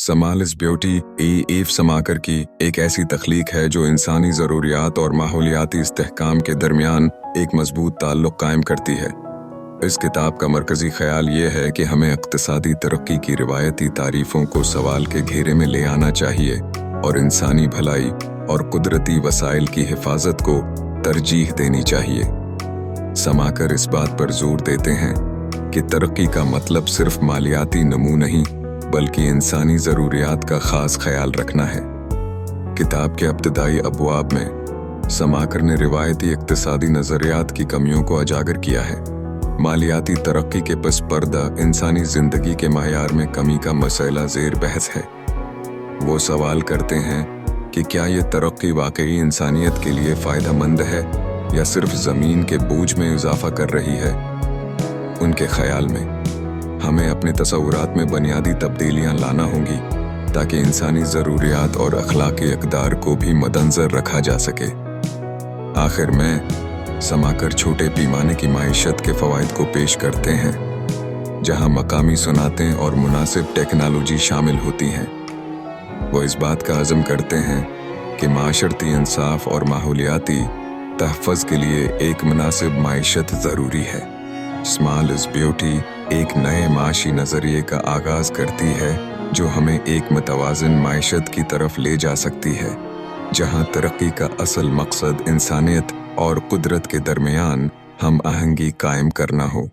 समाल इस beauty ewe समाकर की एक ऐसी तख्लीक है जो इंसानी ज़रूरियात और माहौलियाती इस्तेहकाम के दरमियान एक मजबूत ताल्लुक़ कायम करती है। इस किताब का मरकज़ी ख्याल ये है कि हमें इक़्तिसादी तरक्की की रिवायती तारीफ़ों को सवाल के घेरे में ले आना चाहिए और इंसानी भलाई और कुदरती वसाइल की हिफाजत को तरजीह देनी चाहिए। समाकर इस बात पर जोर देते हैं कि तरक्की का मतलब सिर्फ मालियाती नमू नहीं बल्कि इंसानी ज़रूरियात का ख़ास ख्याल रखना है। किताब के इब्तिदाई अबवाब में समाकर ने रिवायती इक़्तिसादी नज़रियात की कमियों को उजागर किया है। मालियाती तरक्की के पस पर्दा इंसानी ज़िंदगी के मायार में कमी का मसला ज़ेर बहस है। वो सवाल करते हैं कि क्या ये तरक्की वाकई इंसानियत के लिए फ़ायदेमंद है या सिर्फ ज़मीन के बोझ में इजाफा कर रही है। उनके ख़याल में हमें अपने तसव्वुरात में बुनियादी तब्दीलियां लाना होंगी ताकि इंसानी ज़रूरियात और अखलाकी इक़दार को भी मद्देनज़र रखा जा सके। आखिर में समाकर छोटे पैमाने की माइशत के फ़वाइद को पेश करते हैं, जहां मकामी सनातें और मुनासिब टेक्नोलॉजी शामिल होती हैं। वो इस बात का अज़म करते हैं कि माशरती इंसाफ और माहौलियाती तहफ़्फ़ुज़ के लिए एक मुनासिब माइशत ज़रूरी है। स्मॉल इज़ ब्यूटी एक नए माशी नज़रिए का आगाज़ करती है जो हमें एक मुतवाज़िन माइशत की तरफ ले जा सकती है, जहां तरक्की का असल मकसद इंसानियत और कुदरत के दरमियान हम आहंगी कायम करना हो।